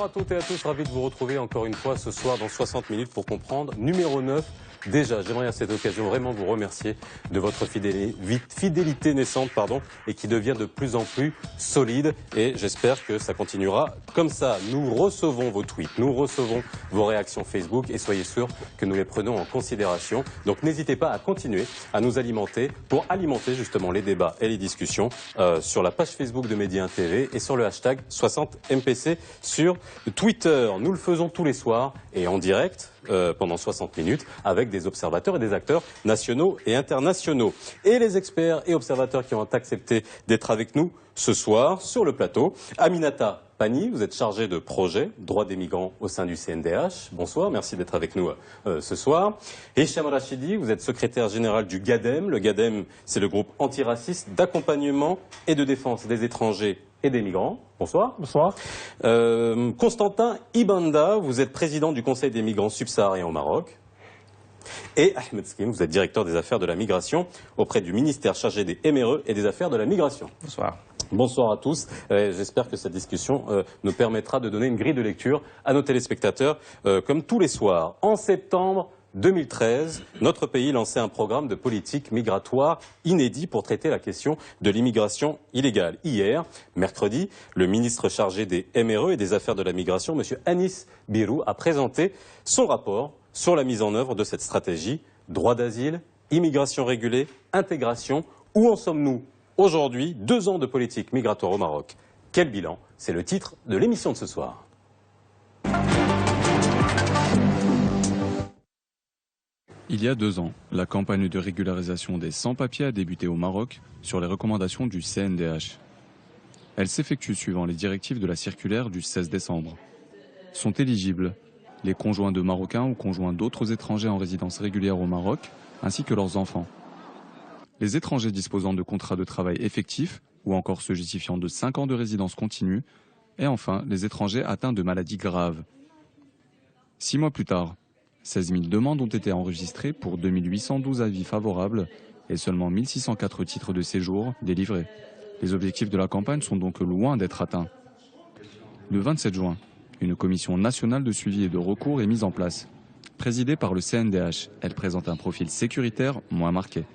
Bonsoir à toutes et à tous, ravi de vous retrouver encore une fois ce soir dans 60 minutes pour comprendre. Numéro 9, déjà, j'aimerais à cette occasion vraiment vous remercier de votre fidélité naissante et qui devient de plus en plus solide et j'espère que ça continuera comme ça. Nous recevons vos tweets, nous recevons vos réactions Facebook et soyez sûrs que nous les prenons en considération. Donc n'hésitez pas à continuer à nous alimenter pour alimenter justement les débats et les discussions sur la page Facebook de Média TV et sur le hashtag 60MPC sur Twitter. Nous le faisons tous les soirs et en direct pendant 60 minutes avec des observateurs et des acteurs nationaux et internationaux. Et les experts et observateurs qui ont accepté d'être avec nous ce soir sur le plateau. Aminata Pani, vous êtes chargée de projet droits des migrants au sein du CNDH. Bonsoir, merci d'être avec nous ce soir. Hicham Rachidi, vous êtes secrétaire général du GADEM. Le GADEM, c'est le groupe antiraciste d'accompagnement et de défense des étrangers et des migrants. Bonsoir. Bonsoir. Constantin Ibanda, vous êtes président du Conseil des migrants subsahariens au Maroc. Et Ahmed Skim, vous êtes directeur des affaires de la migration auprès du ministère chargé des MRE et des affaires de la migration. Bonsoir. Bonsoir à tous. J'espère que cette discussion nous permettra de donner une grille de lecture à nos téléspectateurs comme tous les soirs. En septembre 2013, notre pays lançait un programme de politique migratoire inédit pour traiter la question de l'immigration illégale. Hier, mercredi, le ministre chargé des MRE et des affaires de la migration, M. Anis Birou, a présenté son rapport sur la mise en œuvre de cette stratégie. Droit d'asile, immigration régulée, intégration. Où en sommes-nous aujourd'hui? 2 ans de politique migratoire au Maroc. Quel bilan? C'est le titre de l'émission de ce soir. Il y a 2 ans, la campagne de régularisation des sans-papiers a débuté au Maroc sur les recommandations du CNDH. Elle s'effectue suivant les directives de la circulaire du 16 décembre. Sont éligibles les conjoints de Marocains ou conjoints d'autres étrangers en résidence régulière au Maroc, ainsi que leurs enfants. Les étrangers disposant de contrats de travail effectifs ou encore ceux justifiant de 5 ans de résidence continue, et enfin les étrangers atteints de maladies graves. 6 mois plus tard, 16 000 demandes ont été enregistrées pour 2812 avis favorables et seulement 1604 titres de séjour délivrés. Les objectifs de la campagne sont donc loin d'être atteints. Le 27 juin, une commission nationale de suivi et de recours est mise en place. Présidée par le CNDH, elle présente un profil sécuritaire moins marqué.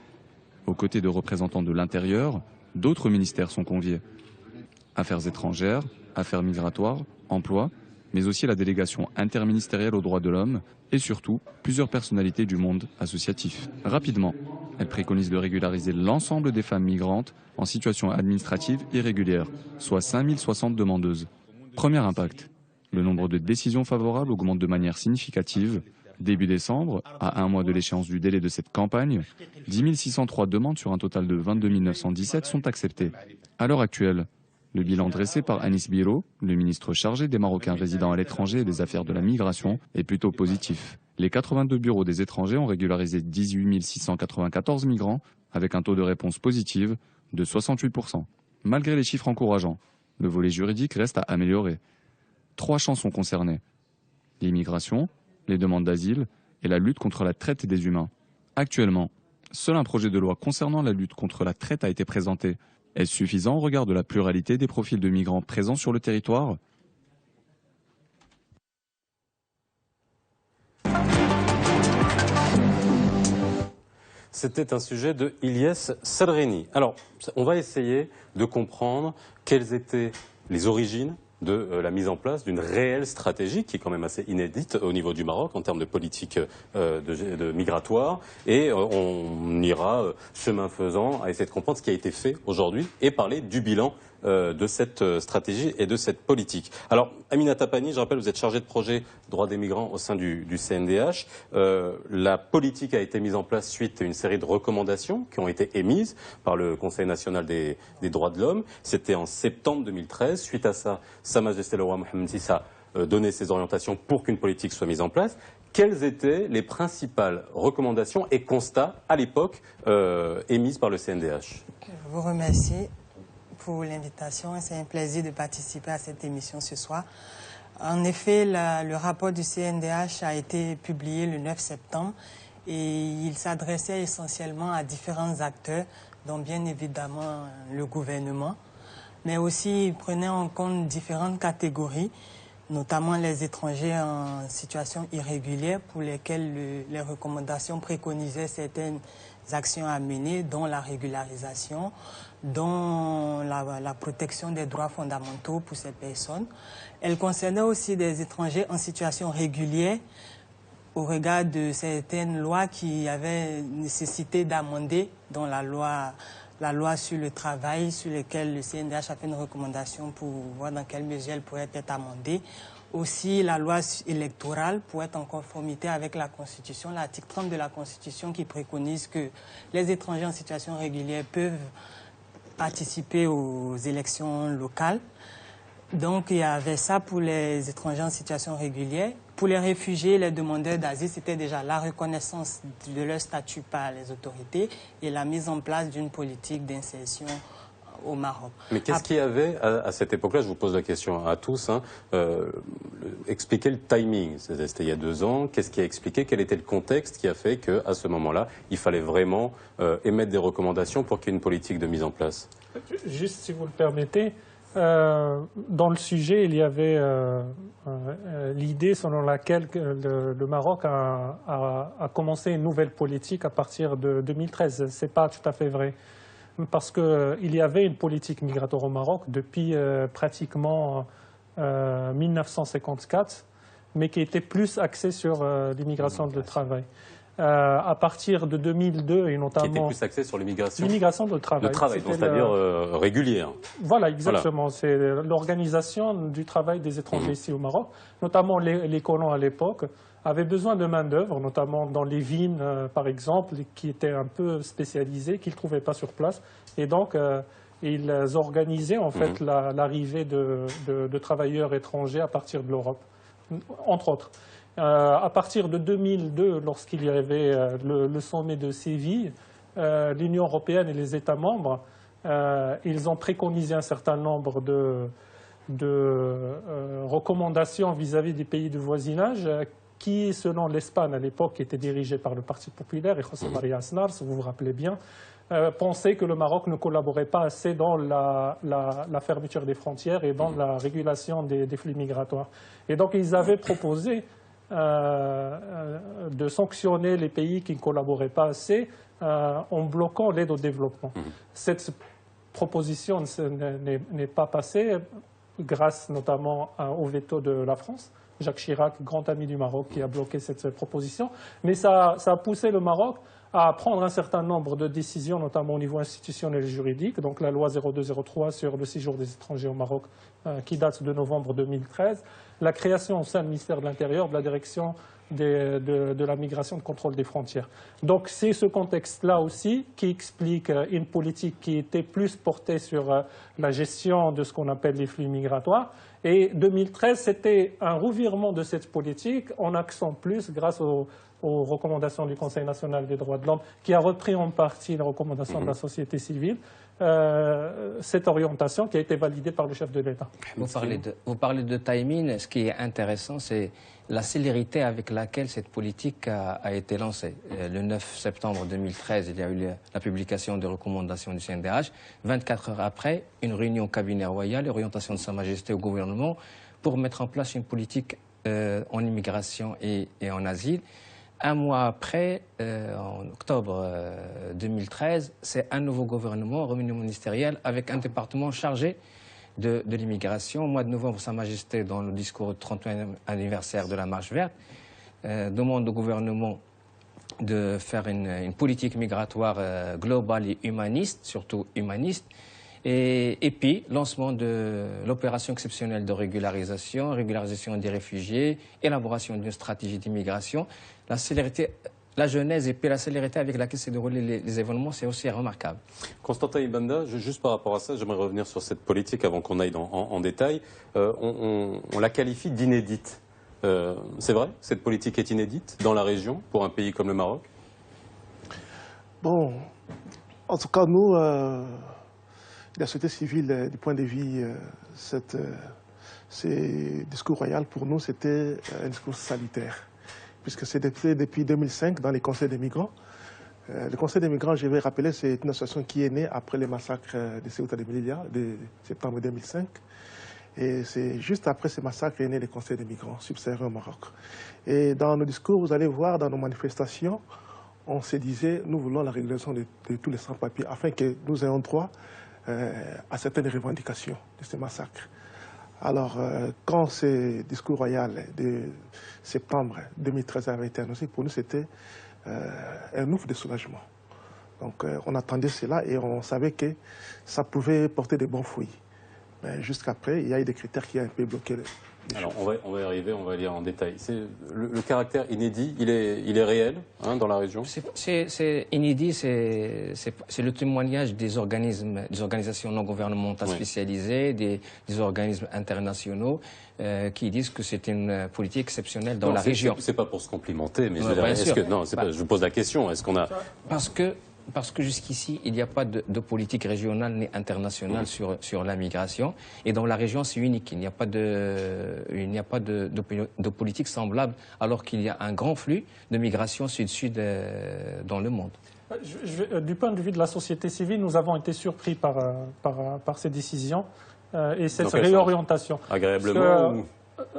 Aux côtés de représentants de l'intérieur, d'autres ministères sont conviés. Affaires étrangères, affaires migratoires, emploi, mais aussi la délégation interministérielle aux droits de l'homme et surtout plusieurs personnalités du monde associatif. Rapidement, elle préconise de régulariser l'ensemble des femmes migrantes en situation administrative irrégulière, soit 5060 demandeuses. Premier impact, le nombre de décisions favorables augmente de manière significative. Début décembre, à 1 mois de l'échéance du délai de cette campagne, 10 603 demandes sur un total de 22 917 sont acceptées. À l'heure actuelle, le bilan dressé par Anis Birou, le ministre chargé des Marocains résidant à l'étranger et des affaires de la migration, est plutôt positif. Les 82 bureaux des étrangers ont régularisé 18 694 migrants avec un taux de réponse positive de 68%. Malgré les chiffres encourageants, le volet juridique reste à améliorer. 3 champs sont concernés: l'immigration, les demandes d'asile et la lutte contre la traite des humains. Actuellement, seul un projet de loi concernant la lutte contre la traite a été présenté. Est-ce suffisant au regard de la pluralité des profils de migrants présents sur le territoire ? C'était un sujet de Ilyes Sadreni. Alors, on va essayer de comprendre quelles étaient les origines de la mise en place d'une réelle stratégie qui est quand même assez inédite au niveau du Maroc en termes de politique de migratoire. Et on ira chemin faisant à essayer de comprendre ce qui a été fait aujourd'hui et parler du bilan de cette stratégie et de cette politique. Alors, Aminata Pani, je rappelle, vous êtes chargée de projet droits des migrants au sein du CNDH. La politique a été mise en place suite à une série de recommandations qui ont été émises par le Conseil national des droits de l'homme. C'était en septembre 2013. Suite à ça, Sa Majesté le roi Mohammed VI a donné ses orientations pour qu'une politique soit mise en place. Quelles étaient les principales recommandations et constats à l'époque émises par le CNDH? Je vous remercie pour l'invitation. C'est un plaisir de participer à cette émission ce soir. En effet, le rapport du CNDH a été publié le 9 septembre et il s'adressait essentiellement à différents acteurs, dont bien évidemment le gouvernement, mais aussi il prenait en compte différentes catégories notamment les étrangers en situation irrégulière pour lesquels les recommandations préconisaient certaines actions à mener, dont la régularisation, dont la protection des droits fondamentaux pour ces personnes. Elle concernait aussi des étrangers en situation régulière au regard de certaines lois qui avaient nécessité d'amender, dont la loi sur le travail, sur laquelle le CNDH a fait une recommandation pour voir dans quelle mesure elle pourrait être amendée. Aussi la loi électorale pour être en conformité avec la Constitution, l'article 30 de la Constitution qui préconise que les étrangers en situation régulière peuvent participer aux élections locales. Donc il y avait ça pour les étrangers en situation régulière. Pour les réfugiés, les demandeurs d'asile, c'était déjà la reconnaissance de leur statut par les autorités et la mise en place d'une politique d'insertion au Maroc. Mais qu'est-ce qu'il y avait à cette époque-là? Je vous pose la question à tous. Expliquez le timing. C'était il y a 2 ans. Qu'est-ce qui a expliqué? Quel était le contexte qui a fait qu'à ce moment-là, il fallait vraiment émettre des recommandations pour qu'il y ait une politique de mise en place? Juste si vous le permettez, dans le sujet, il y avait l'idée selon laquelle le Maroc a commencé une nouvelle politique à partir de 2013. Ce n'est pas tout à fait vrai. Parce qu'il y avait une politique migratoire au Maroc depuis pratiquement 1954, mais qui était plus axée sur l'immigration de travail. À partir de 2002 et notamment... Qui était plus axée sur l'immigration? L'immigration de travail. De travail, c'est-à-dire régulière. Voilà, exactement. Voilà. C'est l'organisation du travail des étrangers ici au Maroc. Notamment les colons à l'époque avaient besoin de main-d'œuvre, notamment dans les vignes, par exemple, qui étaient un peu spécialisées, qu'ils ne trouvaient pas sur place. Et donc, ils organisaient en fait l'arrivée de travailleurs étrangers à partir de l'Europe, entre autres. À partir de 2002, lorsqu'il y avait le sommet de Séville, l'Union européenne et les États membres, ils ont préconisé un certain nombre de recommandations vis-à-vis des pays du voisinage qui, selon l'Espagne à l'époque, qui était dirigée par le Parti populaire et José María Aznar, si vous vous rappelez bien, pensaient que le Maroc ne collaborait pas assez dans la fermeture des frontières et dans la régulation des flux migratoires. Et donc, ils avaient proposé de sanctionner les pays qui ne collaboraient pas assez en bloquant l'aide au développement. Cette proposition n'est pas passée grâce notamment au veto de la France. Jacques Chirac, grand ami du Maroc, qui a bloqué cette proposition. Mais ça a poussé le Maroc à prendre un certain nombre de décisions, notamment au niveau institutionnel et juridique. Donc la loi 0203 sur le séjour des étrangers au Maroc, qui date de novembre 2013. La création au sein du ministère de l'Intérieur de la direction de la migration de contrôle des frontières. Donc c'est ce contexte-là aussi qui explique une politique qui était plus portée sur la gestion de ce qu'on appelle les flux migratoires. Et 2013, c'était un revirement de cette politique en accent plus grâce aux recommandations du Conseil national des droits de l'homme, qui a repris en partie les recommandations de la société civile, cette orientation qui a été validée par le chef de l'État. Vous parlez de timing. Ce qui est intéressant, c'est la célérité avec laquelle cette politique a été lancée. Le 9 septembre 2013, il y a eu la publication des recommandations du CNDH. 24 heures après, une réunion au cabinet royal, orientation de Sa Majesté au gouvernement, pour mettre en place une politique en immigration et en asile. Un mois après, en octobre 2013, c'est un nouveau gouvernement, remaniement ministériel, avec un département chargé de l'immigration. Au mois de novembre, Sa Majesté, dans le discours du 31e anniversaire de la Marche verte, demande au gouvernement de faire une politique migratoire globale et humaniste, surtout humaniste. Et puis, lancement de l'opération exceptionnelle de régularisation des réfugiés, élaboration d'une stratégie d'immigration. La célérité, la genèse et puis la célérité avec laquelle s'est déroulé les événements, c'est aussi remarquable. Constantin Ibanda, juste par rapport à ça, j'aimerais revenir sur cette politique avant qu'on aille en détail. On la qualifie d'inédite. C'est vrai? Cette politique est inédite dans la région pour un pays comme le Maroc? Bon, en tout cas, nous, la société civile, du point de vue, ces discours royaux, pour nous, c'était un discours salutaire. Puisque c'est depuis 2005 dans les conseils des migrants. Le conseil des migrants, je vais rappeler, c'est une association qui est née après les massacres de Ceuta de Melilla de septembre 2005. Et c'est juste après ce massacre est né le Conseil des migrants subsahariens au Maroc. Et dans nos discours, vous allez voir, dans nos manifestations, on se disait, nous voulons la régulation de tous les sans-papiers afin que nous ayons droit à certaines revendications de ce massacre. Alors, quand ce discours royal de septembre 2013 avait été annoncé, pour nous, c'était un ouf de soulagement. Donc, on attendait cela et on savait que ça pouvait porter de bons fruits. Mais jusqu'après, il y a eu des critères qui ont un peu bloqué. Alors, on va y arriver, on va lire en détail. Le caractère inédit, il est réel dans la région? C'est inédit, c'est le témoignage des organisations non gouvernementales spécialisées, des organismes internationaux qui disent que c'est une politique exceptionnelle dans la région. C'est pas pour se complimenter, mais je vous pose la question. Est-ce qu'on a... Parce que jusqu'ici, il n'y a pas de politique régionale ni internationale sur la migration. Et dans la région, c'est unique. Il n'y a pas de politique semblable, alors qu'il y a un grand flux de migration sud-sud dans le monde. Du point de vue de la société civile, nous avons été surpris par ces décisions et cette réorientation. Agréablement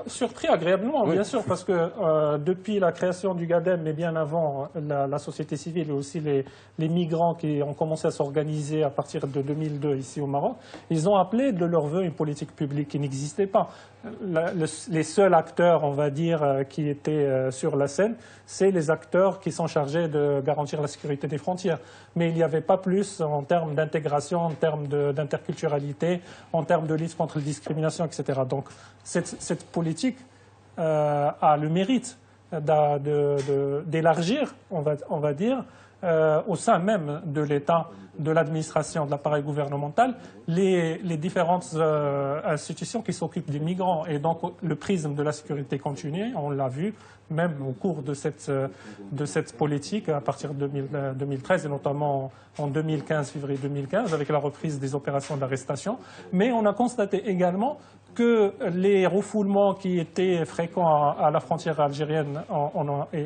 Surpris agréablement, bien sûr, parce que depuis la création du GADEM, mais bien avant, la société civile et aussi les migrants qui ont commencé à s'organiser à partir de 2002 ici au Maroc, ils ont appelé de leur vœu une politique publique qui n'existait pas. Les seuls acteurs, on va dire, qui étaient sur la scène, c'est les acteurs qui sont chargés de garantir la sécurité des frontières. Mais il n'y avait pas plus en termes d'intégration, en termes d'interculturalité, en termes de lutte contre la discrimination, etc. Donc cette politique a le mérite d'élargir, on va dire, au sein même de l'État, de l'administration, de l'appareil gouvernemental, les différentes institutions qui s'occupent des migrants. Et donc le prisme de la sécurité continue, on l'a vu, même au cours de cette politique à partir de 2013 et notamment en 2015, février 2015, avec la reprise des opérations d'arrestation. Mais on a constaté également que les refoulements qui étaient fréquents à la frontière algérienne,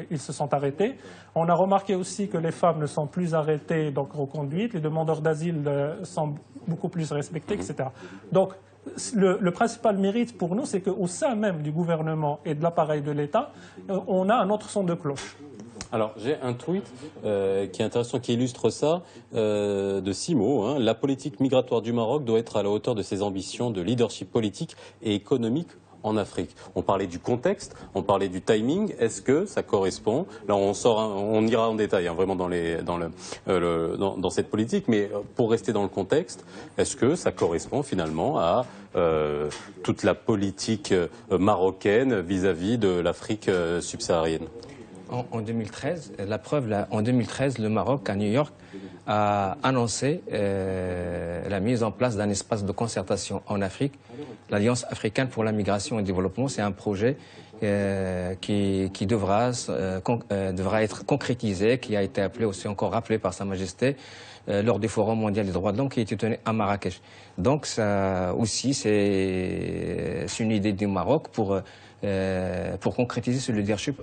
ils se sont arrêtés. On a remarqué aussi que les femmes ne sont plus arrêtées, donc reconduites. Les demandeurs d'asile sont beaucoup plus respectés, etc. Donc, le principal mérite pour nous, c'est qu'au sein même du gouvernement et de l'appareil de l'État, on a un autre son de cloche. Alors, j'ai un tweet qui est intéressant, qui illustre ça, de 6 mots. La politique migratoire du Maroc doit être à la hauteur de ses ambitions de leadership politique et économique en Afrique. On parlait du contexte, on parlait du timing. Est-ce que ça correspond? Là, on ira en détail, vraiment dans cette politique. Mais pour rester dans le contexte, est-ce que ça correspond finalement à toute la politique marocaine vis-à-vis de l'Afrique subsaharienne? En 2013, la preuve, en 2013, le Maroc, à New York, a annoncé la mise en place d'un espace de concertation en Afrique, l'Alliance africaine pour la migration et le développement. C'est un projet qui devra être concrétisé, qui a été appelé aussi encore rappelé par Sa Majesté lors du Forum mondial des droits de l'homme qui a été tenu à Marrakech. Donc ça aussi, c'est une idée du Maroc pour concrétiser ce leadership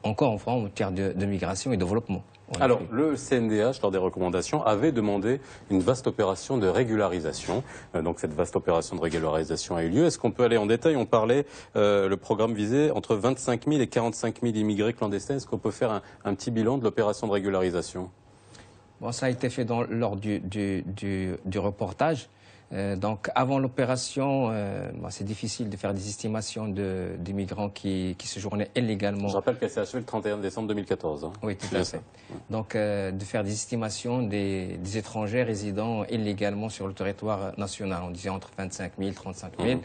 encore en France en matière de migration et de développement. Alors, le CNDH, lors des recommandations, avait demandé une vaste opération de régularisation. Donc, cette vaste opération de régularisation a eu lieu. Est-ce qu'on peut aller en détail? On parlait, le programme visait entre 25 000 et 45 000 immigrés clandestins. Est-ce qu'on peut faire un petit bilan de l'opération de régularisation? Bon, ça a été fait lors du reportage. Donc, avant l'opération, c'est difficile de faire des estimations des migrants qui séjournaient illégalement. Je rappelle qu'elle s'est achevée le 31 décembre 2014. Oui, tout à fait. Donc, de faire des estimations des étrangers résidant illégalement sur le territoire national. On disait entre 25 000 et 35 000.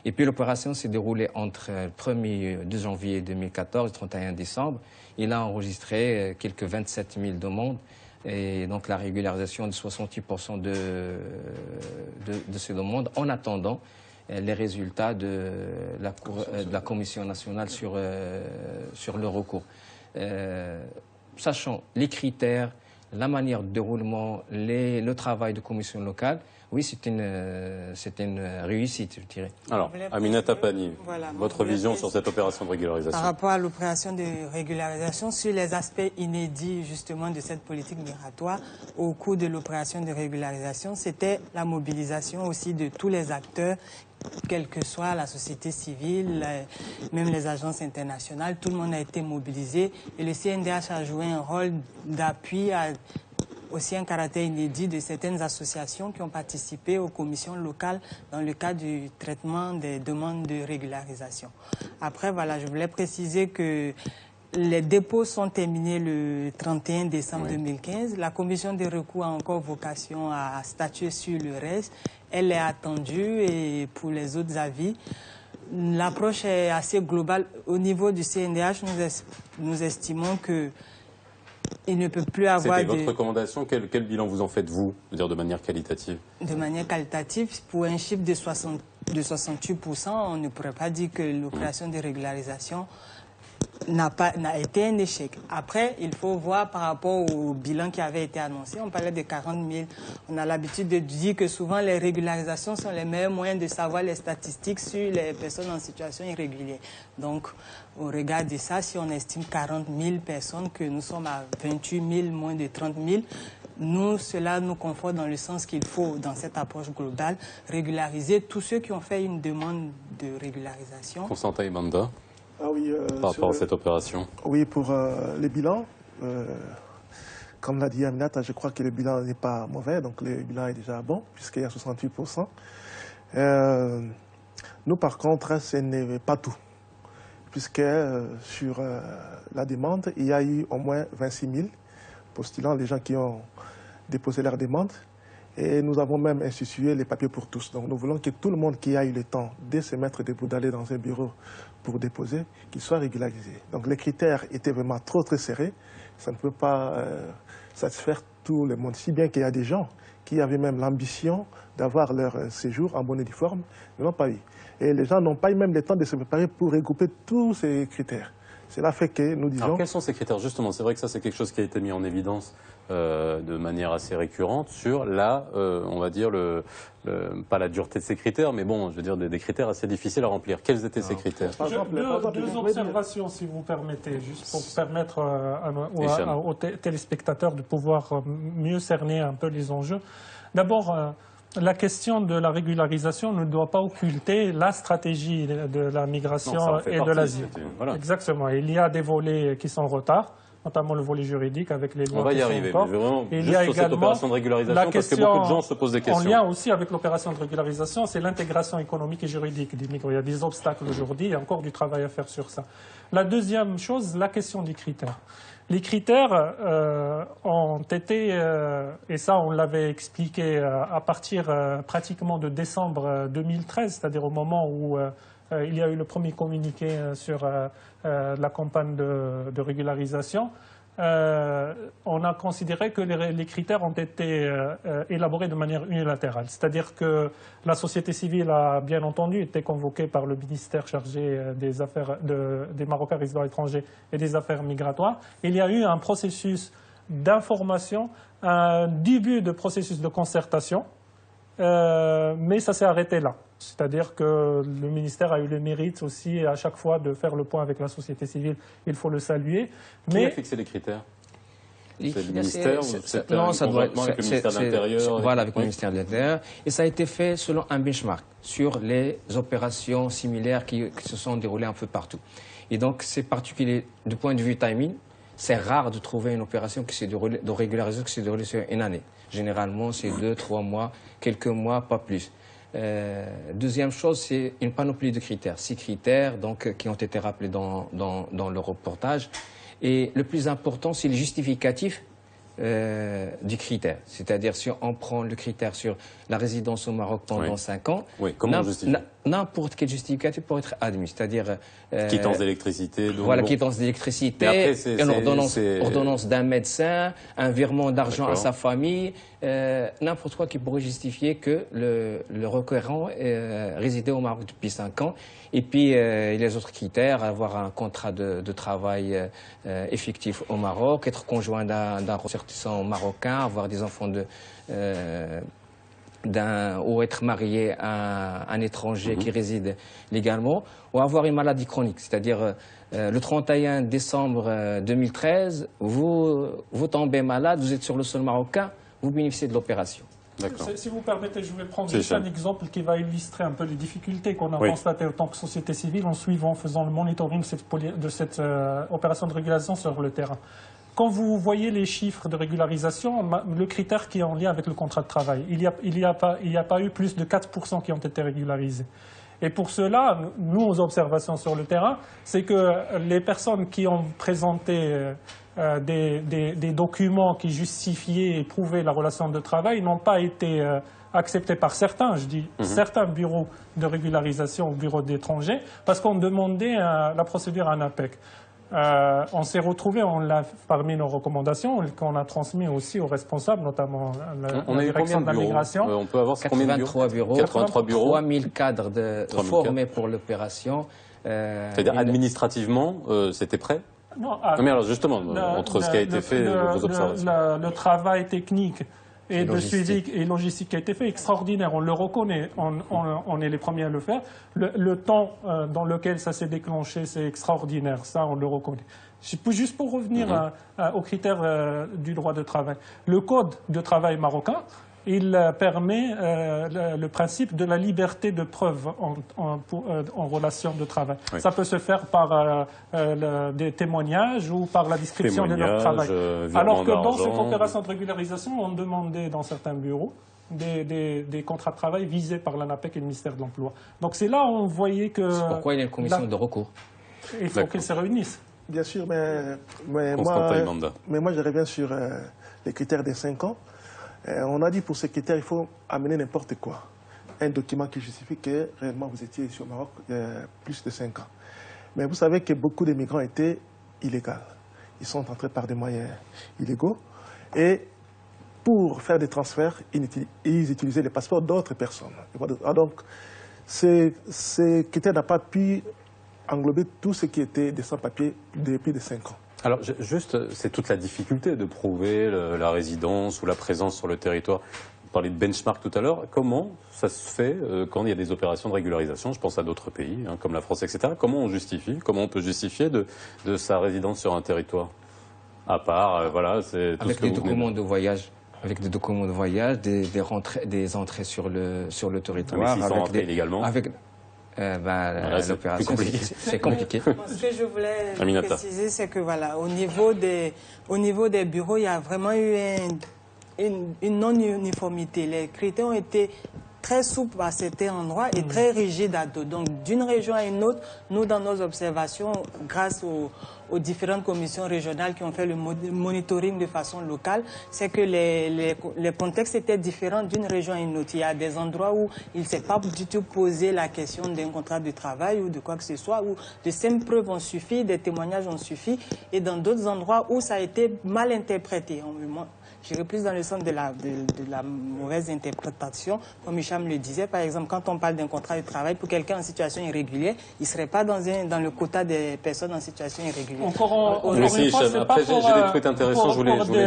Et puis, l'opération s'est déroulée entre le 1er 2 janvier 2014 et le 31 décembre. Il a enregistré quelques 27 000 demandes. Et donc la régularisation de 68% de ces demandes en attendant les résultats de la Commission nationale sur le recours. Sachant les critères, la manière de déroulement, le travail de commission locale, Oui, c'est une réussite, je dirais. Alors, Aminata Pani, Voilà, votre vision sur cette opération de régularisation? Par rapport à l'opération de régularisation, sur les aspects inédits justement de cette politique migratoire, au cours de l'opération de régularisation, c'était la mobilisation aussi de tous les acteurs, quelle que soit la société civile, même les agences internationales, tout le monde a été mobilisé et le CNDH a joué un rôle d'appui à aussi un caractère inédit de certaines associations qui ont participé aux commissions locales dans le cadre du traitement des demandes de régularisation. Après, voilà, je voulais préciser que les dépôts sont terminés le 31 décembre 2015. La commission des recours a encore vocation à statuer sur le reste. Elle est attendue et pour les autres avis, l'approche est assez globale. Au niveau du CNDH, nous estimons que il ne peut plus avoir C'était votre recommandation. Quel bilan vous en faites-vous, de manière qualitative? De manière qualitative, pour un chiffre de 68%, on ne pourrait pas dire que l'opération de régularisation n'a été un échec. Après, il faut voir par rapport au bilan qui avait été annoncé. On parlait de 40 000. On a l'habitude de dire que souvent les régularisations sont les meilleurs moyens de savoir les statistiques sur les personnes en situation irrégulière. Donc, au regard de ça, si on estime 40 000 personnes, que nous sommes à 28 000, moins de 30 000, cela nous conforte dans le sens qu'il faut, dans cette approche globale, régulariser tous ceux qui ont fait une demande de régularisation. Constantin Ibanda. Ah oui, par rapport à cette opération? Oui, pour les bilans, comme l'a dit Aminata, je crois que le bilan n'est pas mauvais, donc le bilan est déjà bon, puisqu'il y a 68%. Nous, par contre, ce n'est pas tout, puisque sur la demande, il y a eu au moins 26 000 postulants, les gens qui ont déposé leur demande, et nous avons même institué les papiers pour tous. Donc nous voulons que tout le monde qui a eu le temps de se mettre debout, d'aller dans un bureau pour déposer, qu'il soit régularisé. Donc les critères étaient vraiment trop très serrés. Ça ne peut pas satisfaire tout le monde. Si bien qu'il y a des gens qui avaient même l'ambition d'avoir leur séjour en bonne et due forme, mais n'ont pas eu. Et les gens n'ont pas eu même le temps de se préparer pour regrouper tous ces critères. Cela fait que nous disons... Alors quels sont ces critères? Justement, c'est vrai que ça c'est quelque chose qui a été mis en évidence de manière assez récurrente sur on va dire, pas la dureté de ces critères, mais bon, je veux dire des critères assez difficiles à remplir. Quels étaient ces critères? Deux observations, si vous permettez, juste pour permettre aux téléspectateurs de pouvoir mieux cerner un peu les enjeux. D'abord, la question de la régularisation ne doit pas occulter la stratégie de la migration et de l'asile. Voilà. Exactement. Il y a des volets qui sont en retard, notamment le volet juridique avec les lois. On va y arriver, mais vraiment, il y a sur cette opération de régularisation, parce que beaucoup de gens se posent des questions. En lien aussi avec l'opération de régularisation, c'est l'intégration économique et juridique des migrants. Il y a des obstacles aujourd'hui, il y a encore du travail à faire sur ça. La deuxième chose, la question des critères. Les critères ont été, et ça on l'avait expliqué à partir pratiquement de décembre 2013, c'est-à-dire au moment où il y a eu le premier communiqué sur la campagne de régularisation. On a considéré que les critères ont été élaborés de manière unilatérale. C'est-à-dire que la société civile a bien entendu été convoquée par le ministère chargé des affaires des Marocains résidant à l'étranger et des affaires migratoires. Il y a eu un processus d'information, un début de processus de concertation, mais ça s'est arrêté là. C'est-à-dire que le ministère a eu le mérite aussi à chaque fois de faire le point avec la société civile. Il faut le saluer. Qui a fixé les critères? C'est le ministère ou non, ça doit être avec le ministère de l'Intérieur? Voilà, avec le ministère de l'Intérieur. Et ça a été fait selon un benchmark sur les opérations similaires qui se sont déroulées un peu partout. Et donc, c'est particulier du point de vue timing. C'est rare de trouver une opération qui s'est déroulée, de régularisation qui s'est déroulée sur une année. Généralement, c'est 2, 3 mois, quelques mois, pas plus. Deuxième chose, c'est une panoplie de critères. 6 critères donc, qui ont été rappelés dans le reportage. Et le plus important, c'est le justificatif du critère. C'est-à-dire, si on prend le critère sur la résidence au Maroc pendant 5 ans, comment justifier? N'importe quel justificatif pour être admis. C'est-à-dire... quittance d'électricité. Voilà, quittance d'électricité, une ordonnance d'un médecin, un virement d'argent à sa famille, n'importe quoi qui pourrait justifier que le requérant résidait au Maroc depuis 5 ans. Et puis, les autres critères, avoir un contrat de travail effectif au Maroc, être conjoint d'un ressortissant marocain, avoir des enfants ou être marié à un étranger qui réside légalement, ou avoir une maladie chronique. C'est-à-dire, le 31 décembre 2013, vous tombez malade, vous êtes sur le sol marocain, vous bénéficiez de l'opération. Si vous permettez, je vais prendre juste un exemple qui va illustrer un peu les difficultés qu'on a constatées en tant que société civile en faisant le monitoring de cette opération de régularisation sur le terrain. Quand vous voyez les chiffres de régularisation, le critère qui est en lien avec le contrat de travail, il n'y a pas eu plus de 4% qui ont été régularisés. Et pour cela, nos observations sur le terrain, c'est que les personnes qui ont présenté des documents qui justifiaient et prouvaient la relation de travail n'ont pas été acceptés par certains, je dis certains bureaux de régularisation ou bureaux d'étrangers, parce qu'on demandait la procédure ANAPEC. On s'est retrouvé, parmi nos recommandations, qu'on a transmis aussi aux responsables, notamment la direction de la migration. On peut avoir combien de bureaux 83 bureaux. 3000 cadres formés pour l'opération. C'est-à-dire administrativement, c'était prêt? Non, mais alors justement, entre ce qui a été fait et vos observations. Le travail technique et de suivi et logistique qui a été fait extraordinaire, on le reconnaît, on est les premiers à le faire. Le temps dans lequel ça s'est déclenché, c'est extraordinaire, ça on le reconnaît. Juste pour revenir aux critères du droit de travail, le code de travail marocain, il permet le principe de la liberté de preuve en relation de travail. Oui. Ça peut se faire par des témoignages ou par la description de leur travail. Alors que dans cette opération de régularisation, on demandait dans certains bureaux des contrats de travail visés par l'ANAPEC et le ministère de l'Emploi. Donc c'est là où on voyait que... C'est pourquoi il y a une commission de recours. Il faut qu'ils se réunissent. Bien sûr, mais moi je reviens sur les critères des 5 ans. On a dit pour ces critères, il faut amener n'importe quoi. Un document qui justifie que réellement vous étiez ici au Maroc il y a plus de 5 ans. Mais vous savez que beaucoup de migrants étaient illégaux. Ils sont entrés par des moyens illégaux. Et pour faire des transferts, ils utilisaient les passeports d'autres personnes. Donc, ces critères n'ont pas pu englober tout ce qui était des sans-papiers depuis de 5 ans. Alors, juste, c'est toute la difficulté de prouver la résidence ou la présence sur le territoire. Vous parliez de benchmark tout à l'heure. Comment ça se fait quand il y a des opérations de régularisation? Je pense à d'autres pays, comme la France, etc. Comment on justifie? Comment on peut justifier de sa résidence sur un territoire? À part, voilà, c'est tout avec des documents de voyage. Avec des documents de voyage, des entrées sur le territoire. Mais s'ils sont entrés illégalement l'opération, c'est compliqué. Ce que je voulais préciser, c'est que voilà, au niveau des bureaux, il y a vraiment eu une non-uniformité. Les critères ont été très souples à certains endroits et très rigides à d'autres. Donc, d'une région à une autre, nous, dans nos observations, grâce aux différentes commissions régionales qui ont fait le monitoring de façon locale, c'est que les contextes étaient différents d'une région à une autre. Il y a des endroits où il ne s'est pas du tout posé la question d'un contrat de travail ou de quoi que ce soit, où de simples preuves ont suffi, des témoignages ont suffi, et dans d'autres endroits où ça a été mal interprété. J'irai plus dans le sens de la mauvaise interprétation. Comme Hicham le disait, par exemple, quand on parle d'un contrat de travail, pour quelqu'un en situation irrégulière, il ne serait pas dans le quota des personnes en situation irrégulière. Encore une fois, c'est pas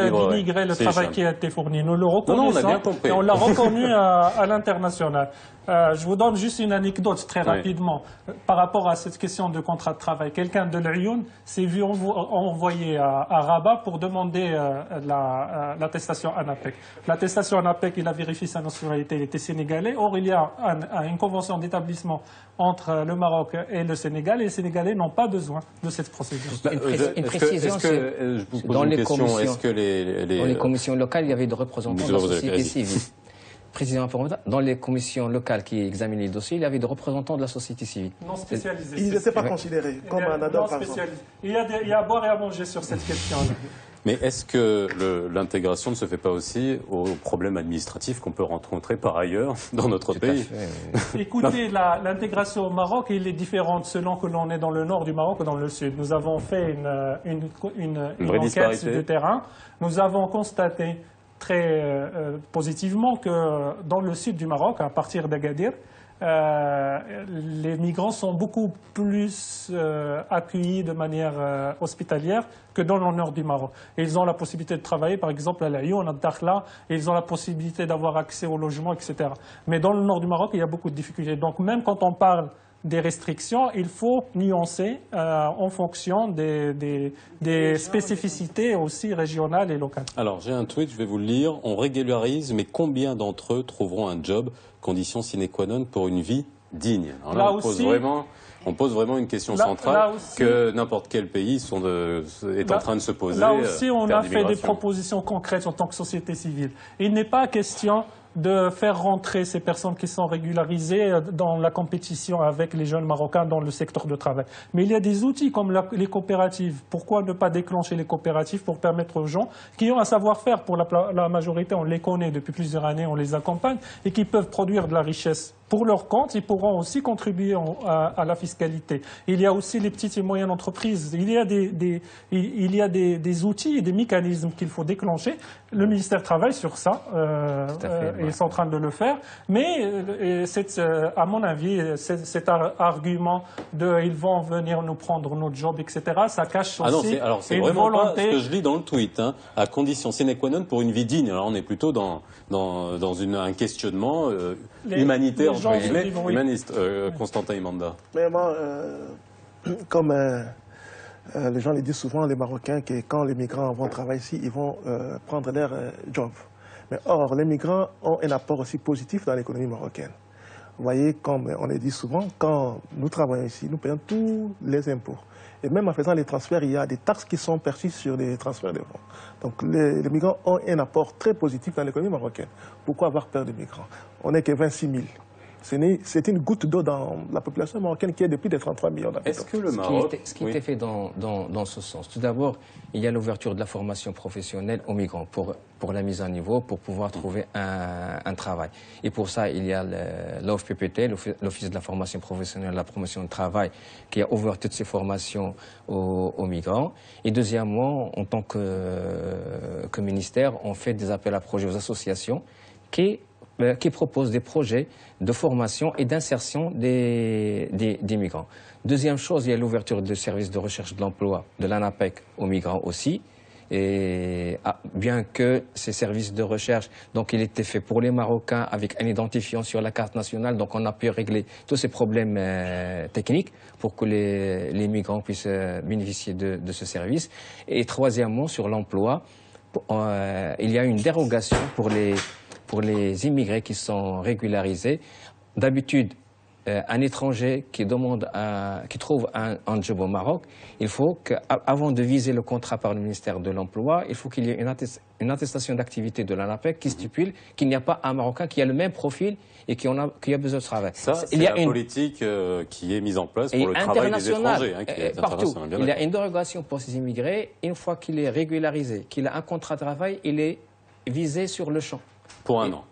pour dénigrer le travail qui a été fourni. Nous le reconnaissons et on l'a reconnu à l'international. Je vous donne juste une anecdote très rapidement par rapport à cette question de contrat de travail. Quelqu'un de l'Ayoun s'est vu envoyer à Rabat pour demander l'attestation ANAPEC. L'attestation ANAPEC, il a vérifié sa nationalité, il était sénégalais. Or, il y a une convention d'établissement entre le Maroc et le Sénégal, et les Sénégalais n'ont pas besoin de cette procédure. Une précision, dans les commissions locales, il y avait des représentants de la société civile. Président, dans les commissions locales qui examinaient les dossiers, il y avait des représentants de la société civile. Non spécialisés. Ils n'étaient pas considérés comme un adhérent, par exemple. Il y a à boire et à manger sur cette question-là. Mais est-ce que l'intégration ne se fait pas aussi aux problèmes administratifs qu'on peut rencontrer par ailleurs dans notre pays? Écoutez, l'intégration au Maroc, elle est différente selon que l'on est dans le nord du Maroc ou dans le sud. Nous avons fait une enquête sur le terrain. Nous avons constaté très positivement que dans le sud du Maroc, à partir d'Agadir, les migrants sont beaucoup plus accueillis de manière hospitalière que dans le nord du Maroc. Et ils ont la possibilité de travailler, par exemple, à l'Aïoun, à Dakhla, et ils ont la possibilité d'avoir accès au logement, etc. Mais dans le nord du Maroc, il y a beaucoup de difficultés. Donc même quand on parle des restrictions, il faut nuancer en fonction des spécificités aussi régionales et locales. Alors, j'ai un tweet, je vais vous le lire. On régularise, mais combien d'entre eux trouveront un job, condition sine qua non pour une vie digne? Alors là, on pose vraiment une question centrale que n'importe quel pays est en train de se poser. Là aussi, on a fait des propositions concrètes en tant que société civile. Il n'est pas question de faire rentrer ces personnes qui sont régularisées dans la compétition avec les jeunes Marocains dans le secteur de travail. Mais il y a des outils comme les coopératives. Pourquoi ne pas déclencher les coopératives pour permettre aux gens qui ont un savoir-faire, pour la majorité, on les connaît depuis plusieurs années, on les accompagne, et qui peuvent produire de la richesse pour leur compte, ils pourront aussi contribuer à la fiscalité. Il y a aussi les petites et moyennes entreprises. Il y a des outils et des mécanismes qu'il faut déclencher. Le ministère travaille sur ça. Ils sont en train de le faire. Mais à mon avis, cet argument de ils vont venir nous prendre notre job, etc., ça cache aussi c'est une vraiment volonté. Pas ce que je lis dans le tweet, hein, à condition sine qua non pour une vie digne. Alors on est plutôt dans un questionnement humanitaire, entre guillemets, humaniste. Constantin Imanda. Mais moi, comme les gens le disent souvent, les Marocains, que quand les migrants vont travailler ici, ils vont prendre leur job. Mais or, les migrants ont un apport aussi positif dans l'économie marocaine. Vous voyez, comme on le dit souvent, quand nous travaillons ici, nous payons tous les impôts. Et même en faisant les transferts, il y a des taxes qui sont perçues sur les transferts de fonds. Donc les migrants ont un apport très positif dans l'économie marocaine. Pourquoi avoir peur des migrants? On n'est que 26 000. C'est une goutte d'eau dans la population marocaine qui est de plus de 33 millions d'habitants. Est-ce que le Maroc... Ce qui était fait dans ce sens. Tout d'abord, il y a l'ouverture de la formation professionnelle aux migrants pour la mise à niveau, pour pouvoir trouver un travail. Et pour ça, il y a l'OFPPT, l'Office de la formation professionnelle et de la promotion du travail, qui a ouvert toutes ces formations aux migrants. Et deuxièmement, en tant que ministère, on fait des appels à projets aux associations qui proposent des projets de formation et d'insertion des migrants. Deuxième chose, il y a l'ouverture de services de recherche de l'emploi de l'ANAPEC aux migrants aussi. Et bien que ces services de recherche, donc il était fait pour les Marocains avec un identifiant sur la carte nationale, donc on a pu régler tous ces problèmes techniques pour que les migrants puissent bénéficier de ce service. Et troisièmement, sur l'emploi, il y a une dérogation pour les immigrés qui sont régularisés. D'habitude, un étranger qui trouve un job au Maroc, il faut qu'avant de viser le contrat par le ministère de l'Emploi, il faut qu'il y ait une attestation d'activité de l'ANAPEC qui stipule qu'il n'y a pas un Marocain qui a le même profil et qui a besoin de travail. Ça, c'est la politique qui est mise en place pour le travail des étrangers. Partout. Il y a une dérogation pour ces immigrés. Une fois qu'il est régularisé, qu'il a un contrat de travail, il est visé sur le champ. Pour un an.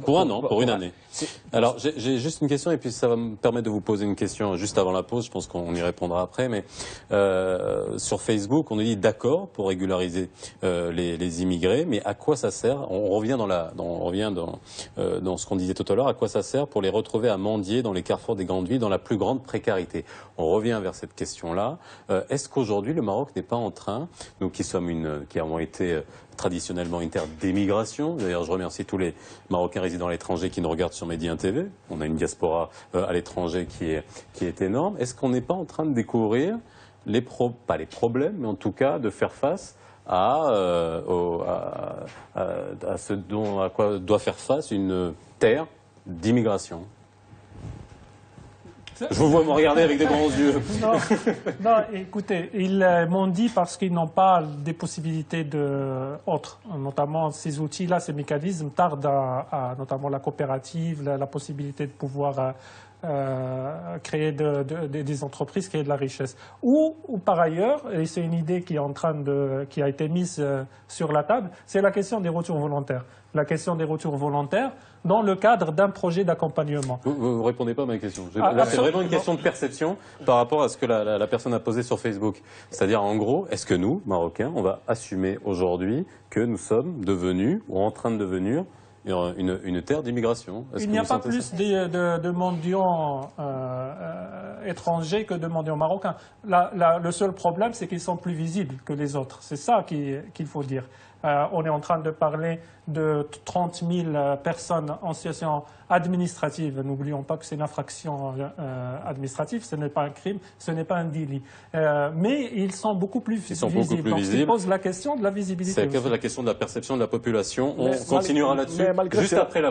Pour une année. Alors, j'ai juste une question, et puis ça va me permettre de vous poser une question juste avant la pause. Je pense qu'on y répondra après. Mais sur Facebook, on nous dit d'accord pour régulariser les immigrés, mais à quoi ça sert? On revient dans ce qu'on disait tout à l'heure. À quoi ça sert pour les retrouver à mendier dans les carrefours des grandes villes, dans la plus grande précarité? On revient vers cette question-là. Est-ce qu'aujourd'hui, le Maroc n'est pas en train, nous qui avons été traditionnellement une terre d'émigration. D'ailleurs, je remercie tous les Marocains résidant à l'étranger qui nous regardent sur Média TV. On a une diaspora à l'étranger qui est énorme. Est-ce qu'on n'est pas en train de découvrir pas les problèmes, mais en tout cas de faire face à à quoi doit faire face une terre d'immigration? Je vous vois me regarder avec des grands yeux. Non, écoutez, ils m'ont dit parce qu'ils n'ont pas des possibilités autres, notamment ces outils-là, ces mécanismes tardent notamment la coopérative, la possibilité de pouvoir créer des entreprises, créer de la richesse. Ou par ailleurs, et c'est une idée qui a été mise sur la table, c'est la question des retours volontaires. La question des retours volontaires dans le cadre d'un projet d'accompagnement. Vous ne répondez pas à ma question. Là, c'est vraiment une question de perception par rapport à ce que la personne a posé sur Facebook. C'est-à-dire, en gros, est-ce que nous, Marocains, on va assumer aujourd'hui que nous sommes devenus, ou en train de devenir, une terre d'immigration. Il n'y a pas plus de mendiants étrangers que de mendiants marocains. Le seul problème, c'est qu'ils sont plus visibles que les autres. C'est ça qu'il faut dire. On est en train de parler de 30 000 personnes en situation administrative. N'oublions pas que c'est une infraction administrative, ce n'est pas un crime, ce n'est pas un délit. Mais ils sont beaucoup plus visibles. Donc, ce qui pose la question de la visibilité. C'est la question de la perception de la population. On continuera là-dessus juste après la